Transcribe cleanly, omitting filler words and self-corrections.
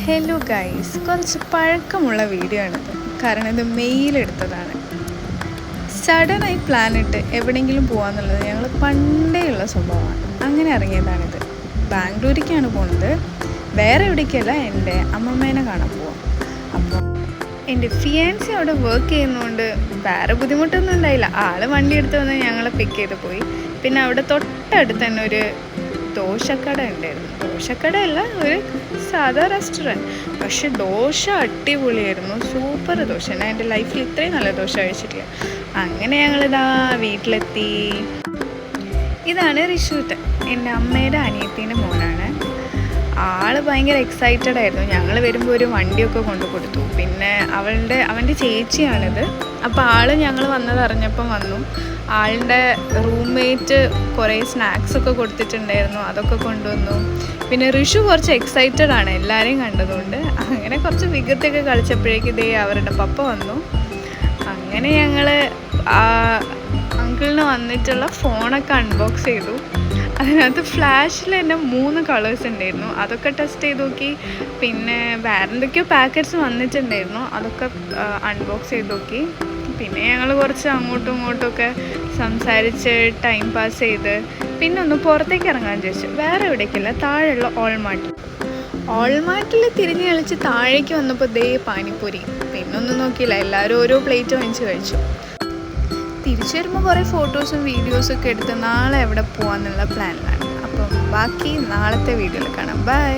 Hello guys, കുറച്ച് പഴക്കമുള്ള video ആണിത്. കാരണം ഇത് മെയിലെടുത്തതാണ്. സഡനായി പ്ലാനിട്ട് എവിടെയെങ്കിലും പോകാമെന്നുള്ളത് ഞങ്ങൾ പണ്ടേയുള്ള സ്വഭാവമാണ്. അങ്ങനെ ഇറങ്ങിയതാണിത്. ബാംഗ്ലൂരിലേക്കാണ് പോകുന്നത്. വേറെ എവിടേക്കല്ല, എൻ്റെ അമ്മമ്മേനെ കാണാൻ പോവാം. അപ്പോൾ എൻ്റെ ഫിയാൻസി അവിടെ വർക്ക് ചെയ്യുന്നതുകൊണ്ട് വേറെ ബുദ്ധിമുട്ടൊന്നും ഉണ്ടായില്ല. ആൾ വണ്ടി എടുത്ത് വന്ന് ഞങ്ങളെ പിക്ക് ചെയ്ത് പോയി. പിന്നെ അവിടെ തൊട്ടടുത്ത് തന്നെ ഒരു ദോശക്കട ഉണ്ടായിരുന്നു. ദോശക്കടയല്ല, ഒരു സാധാ റെസ്റ്റോറൻറ്റ്. പക്ഷെ ദോശ അടിപൊളിയായിരുന്നു. സൂപ്പർ ദോശ. ഞാൻ എൻ്റെ ലൈഫിൽ ഇത്രയും നല്ല ദോശ കഴിച്ചിട്ടില്ല. അങ്ങനെ ഞങ്ങളിതാ വീട്ടിലെത്തി. ഇതാണ് ഋഷുട്ടൻ, എൻ്റെ അമ്മയുടെ അനിയത്തിൻ്റെ മോനാണ്. ആൾ ഭയങ്കര എക്സൈറ്റഡ് ആയിരുന്നു. ഞങ്ങൾ വരുമ്പോൾ ഒരു വണ്ടിയൊക്കെ കൊണ്ടു കൊടുത്തു. പിന്നെ അവൻ്റെ ചേച്ചിയാണിത്. അപ്പോൾ ആൾ ഞങ്ങൾ വന്നതറിഞ്ഞപ്പം വന്നു. ആളുടെ റൂംമേറ്റ് കുറേ സ്നാക്സൊക്കെ കൊടുത്തിട്ടുണ്ടായിരുന്നു, അതൊക്കെ കൊണ്ടുവന്നു. പിന്നെ ഋഷു കുറച്ച് എക്സൈറ്റഡ് ആണ് എല്ലാവരെയും കണ്ടതുകൊണ്ട്. അങ്ങനെ കുറച്ച് വികൃതിയൊക്കെ കളിച്ചപ്പോഴേക്കും ഇതേ അവരുടെ പപ്പ വന്നു. അങ്ങനെ ഞങ്ങൾ അങ്കിളിന് വന്നിട്ടുള്ള ഫോണൊക്കെ അൺബോക്സ് ചെയ്തു. അതിനകത്ത് ഫ്ലാഷിൽ തന്നെ 3 കളേഴ്സ് ഉണ്ടായിരുന്നു. അതൊക്കെ ടെസ്റ്റ് ചെയ്ത് നോക്കി. പിന്നെ വേറെ എന്തൊക്കെയോ പാക്കറ്റ്സ് വന്നിട്ടുണ്ടായിരുന്നു, അതൊക്കെ അൺബോക്സ് ചെയ്ത് നോക്കി. പിന്നെ ഞങ്ങൾ കുറച്ച് അങ്ങോട്ടും ഇങ്ങോട്ടുമൊക്കെ സംസാരിച്ച് ടൈം പാസ് ചെയ്ത് പിന്നെ ഒന്ന് പുറത്തേക്ക് ഇറങ്ങാൻ ചോദിച്ചു. വേറെ എവിടേക്കല്ല, താഴെയുള്ള ഓൾമാർട്ടിൽ തിരിഞ്ഞ് കളിച്ച് താഴേക്ക് വന്നപ്പോൾ ദേ പാനിപ്പൂരി. പിന്നെ ഒന്നും നോക്കിയില്ല, എല്ലാവരും ഓരോ പ്ലേറ്റ് വാങ്ങിച്ച് കഴിച്ചു. തിരിച്ചു വരുമ്പോൾ കുറേ ഫോട്ടോസും വീഡിയോസൊക്കെ എടുത്ത് നാളെ എവിടെ പോകാമെന്നുള്ള പ്ലാനിലാണ്. അപ്പം ബാക്കി നാളത്തെ വീഡിയോയിൽ കാണാം. ബൈ.